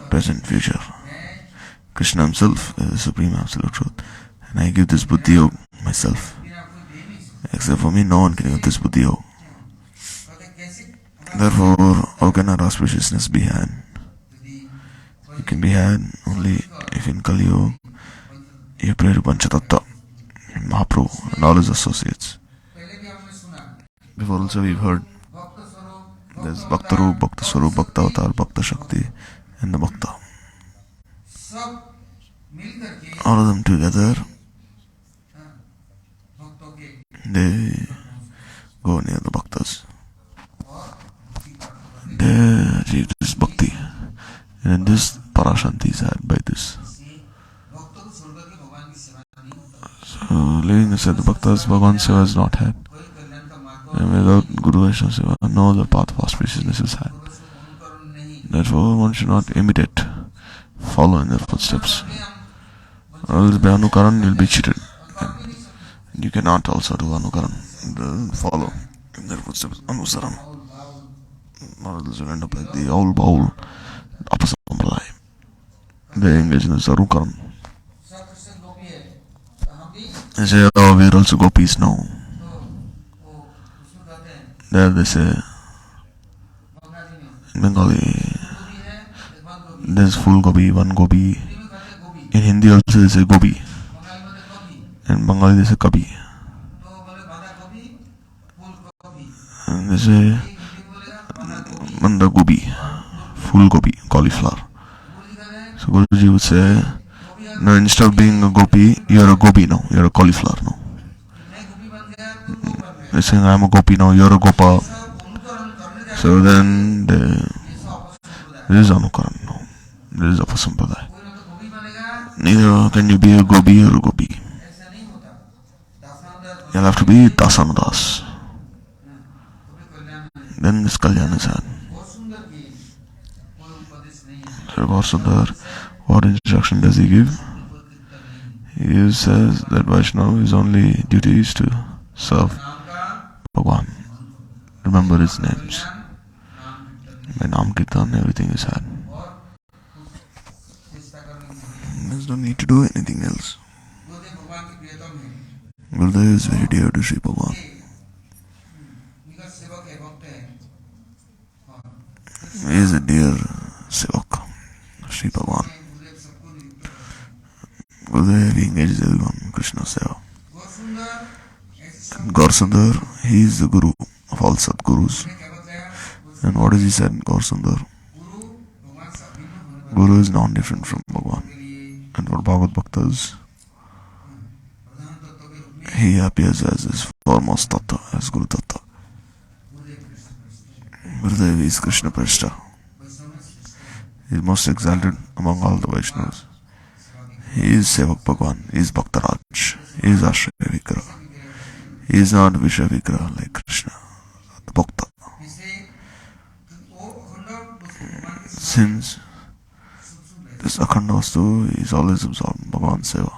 present, future. Krishna himself is the supreme absolute truth. And I give this buddhi yoga myself. Except for me, no one can give this buddhi yoga. Therefore, how can our auspiciousness be had? It can be had only if in Kali Yuga you pray to Panchatattva, Mahaprabhu and all his associates. Before also we've heard there's Bhaktaru, Bhaktaswarup, Bhaktavatar, Bhakta Shakti and the Bhakta. All of them together, they go near the Bhaktas. They achieve this Bhakti. And this Parashanti is had by this. So, leaving aside the Bhaktas, Bhagavan Seva is not had. And without Guru Vaishnava Seva, no other path of auspiciousness is had. Therefore, one should not imitate, follow in their footsteps. Or else by Anukaran, you'll be cheated. And you cannot also do Anukaran, follow in their footsteps, Anusaran. Or else you'll end up like the owl bowl Apasampradaya. They engage in the Sarukaran. They say, oh, we are also gopis now. There they say, in Bengali, there's full gopi, one gopi. In Hindi also they say gopi. In Bengali they say kabi. And they say Manda gobi, full gopi, cauliflower. So Guruji would say, no, instead of being a gopi, you are a gopi now, you are a cauliflower now. They're saying, I am a gopi now, you are a gopa. So then there is anukaran now, there is apasampradaya. Neither can you be a gopi or a gopi. You'll have to be dasanadas. Then this kalyan is had. So Gaur-Sundar, what instruction does he give? He says that Vaishnava is only duty is to serve Bhagwan. Remember his names. By Nam Kirtan everything is had. There's no need to do anything else. Gurudev is very dear to Sri Bhagwan. He is a dear sevak, Sri Bhagwan. Gurudev engages everyone in Krishna Seva. Gaur-Sundar, he is the Guru of all Sadgurus. And what is he said, Gaur-Sundar? Guru is non-different from Bhagwan. And for Bhagavad Bhaktas, he appears as his foremost tattva, as Guru Tattva. Gurudev is Krishna Prashta. He is most exalted among all the Vaishnavas. He is Sevak Bhagwan, he is Bhaktaraj, he is Ashraya Vigraha. He is not Vishya Vigraha like Krishna, the Bhakta. Since this Akhanda Vastu is always absorbed in Bhagwan Seva,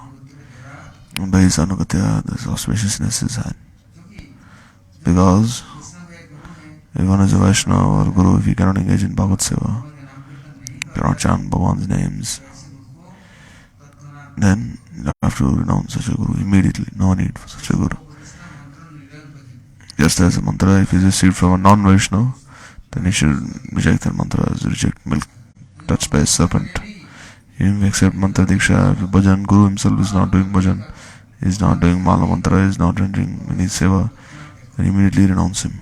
and by his Anugatya, this auspiciousness is had. Because if one is a Vaishnava or Guru, if he cannot engage in Bhagavad Seva, cannot chant Bhagwan's names, then you have to renounce such a Guru immediately. No need for such a Guru. Just as a mantra, if he is received from a non-Vaishnava, then he should reject that mantra as reject milk touched by a serpent. If we accept mantra diksha, bhajan, Guru himself is not doing bhajan, he is not doing mala mantra, he is not rendering any seva, then immediately renounce him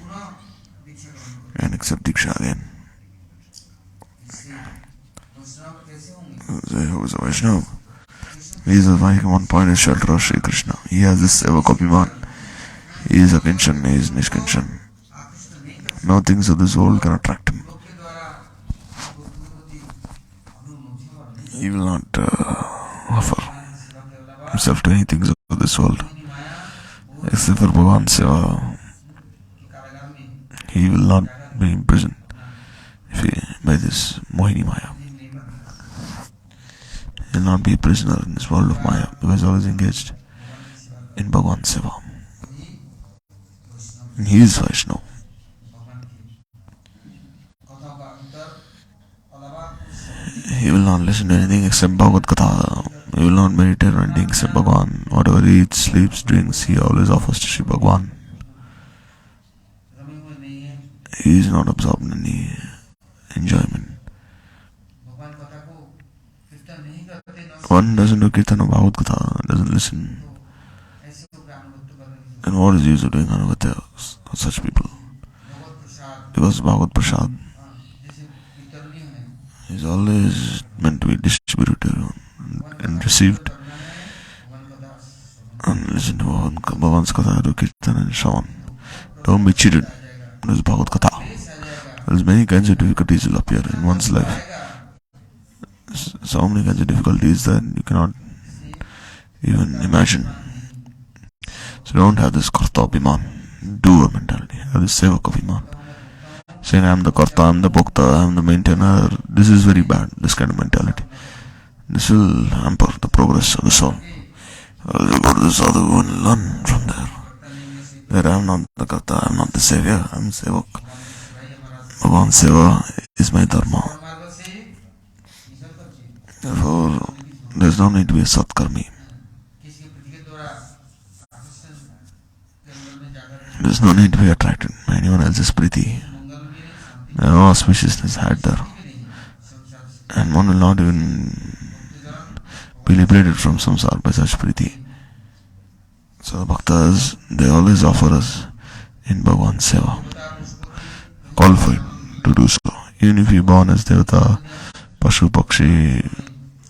and accept diksha again. Who is a Vaishnava? He is like one point is shelter of Shri Krishna. He has this seva Gopiman. He is a Kinchan, he is Nishkinchan. No things of this world can attract him. He will not offer himself to any things of this world. Except for Bhagavan Seva, he will not be imprisoned by this Mohini Maya. He will not be a prisoner in this world of Maya because always engaged in Bhagavan Seva. And he is Vaishnava. He will not listen to anything except Bhagavad Katha. He will not meditate on anything except Bhagwan. Whatever he eats, sleeps, drinks, he always offers to Sri Bhagwan. He is not absorbed in any enjoyment. One doesn't do Kirtan of Bhagavad Katha, doesn't listen. And what is the use of doing Anugatya of such people? Because Bhagavad Prasad is always meant to be distributed and received. And listen to Bhagavan's Katha, do Kirtan and Shravan. Don't be cheated. This is Bhagavad Katha. There's many kinds of difficulties will appear in one's life. So many kinds of difficulties that you cannot even imagine. So don't have this Karta Abhiman, doer mentality. Have this Sevak Abhiman. Saying I am the Karta, I am the Bhokta, I am the maintainer. This is very bad, this kind of mentality. This will hamper the progress of the soul. You go to the sadhu and learn from there. That I am not the Karta, I am not the Savior, I am Sevak. Bhagavan Seva is my dharma. Therefore, there's no need to be a satkarmi. There's no need to be attracted by anyone else's priti. No auspiciousness had there. And one will not even be liberated from samsara by such priti. So the bhaktas, they always offer us in Bhagavan's seva. Qualified to do so. Even if you're born as Devata, Pashu, Pakshi,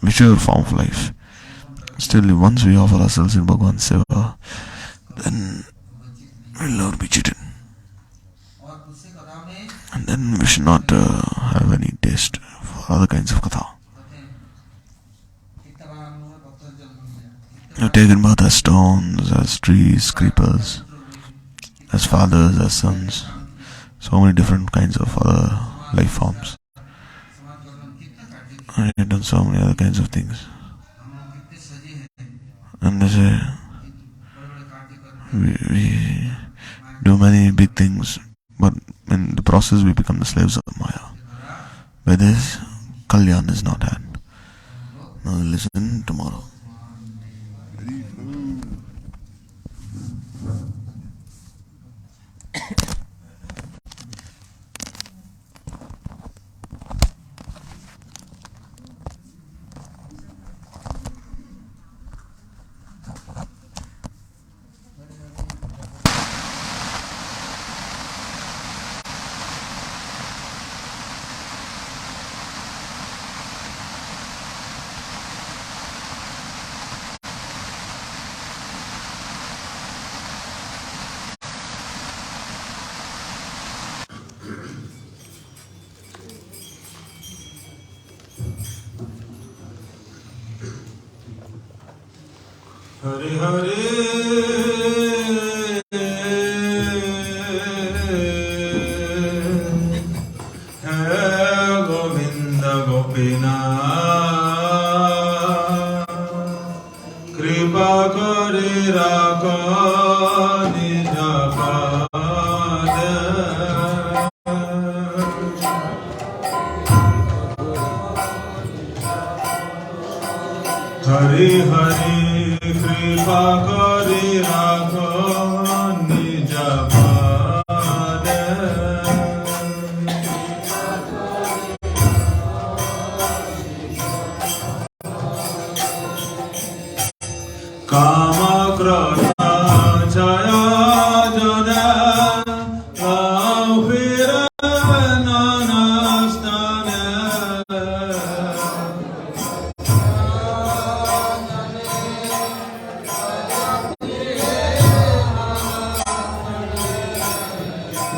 whichever form of life. Still, once we offer ourselves in Bhagavan's seva, then we'll never be cheated. And then we should not have any taste for other kinds of katha. You're taken both as stones, as trees, creepers, as fathers, as sons, so many different kinds of other life forms. And you've done so many other kinds of things. And they say, we do many big things, but in the process we become the slaves of Maya. By this, Kalyan is not had. Now listen tomorrow. Hare Hare Hare Govinda Gopinath Kripa Kare Rakha Nija Pada Hare Hare Kripa Kare Rakha Nija Pada Kama Krodha Chaya Jana Laupira Nanastana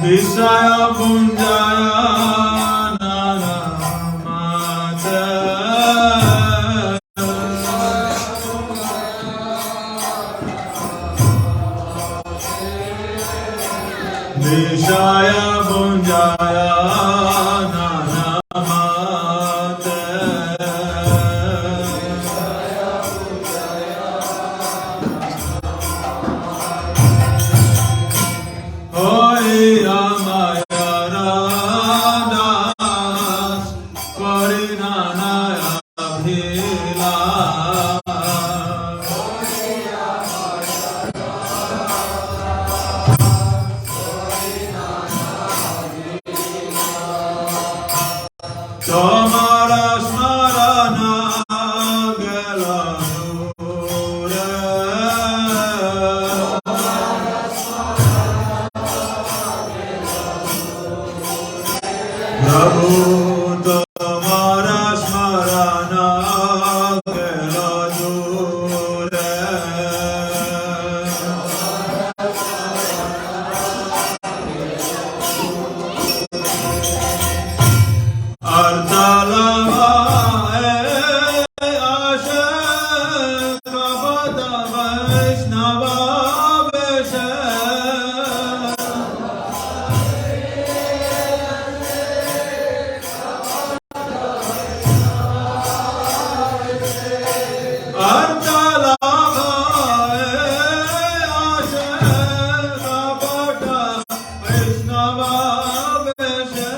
Visaya Punjaya Nana Mata Visaya Punjaya Nana Mata Hoy Amaya Radhas Parinanaya Bhila Tomara Smarana Gela Nure Prabhu Tomara Smarana Gela Nure Artalava Asha Kabada Vaishnava Vesha Artalava Asha Kabada Vaishnava Vesha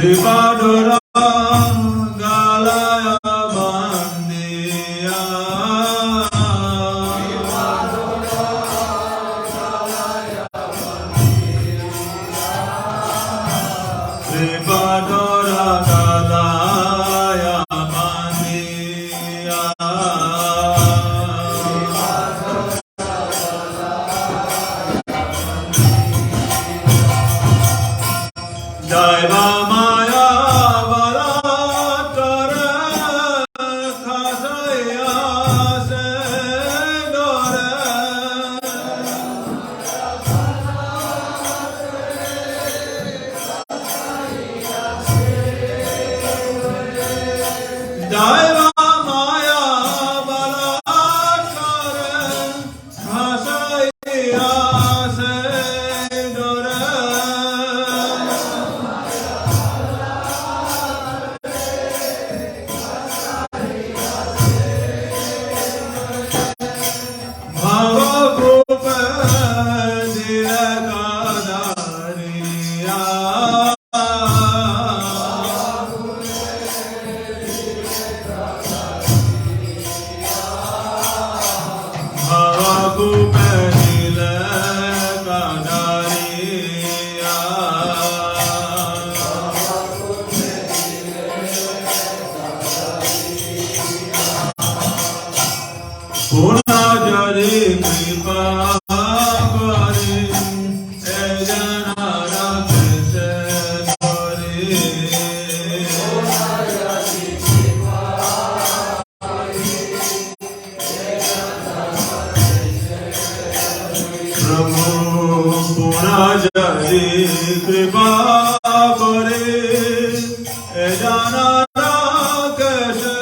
Sripadura Galaya Bandiya Sripadura Galaya Bandiya Daiva Maya Varakara Khasaya Se Dore Daiva Maya Varakara Khasaya Se Dore Jari kripa kare ejana rakse dore Prabhu puna jari kripa kare ejana rakse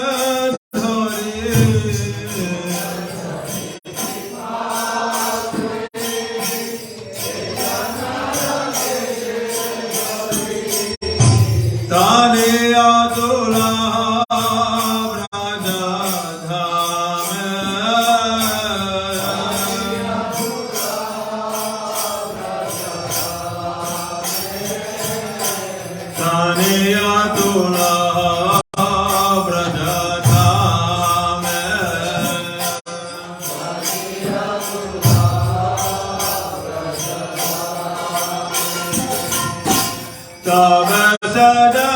Tane Atula Braja Dhame Tane Atula Braja Dhame Tave Sada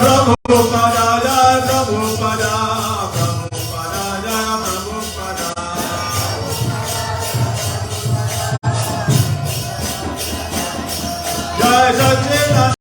Prabhupada, Jai Prabhupada, Prabhupada, Jai Prabhupada. Jai Satchidananda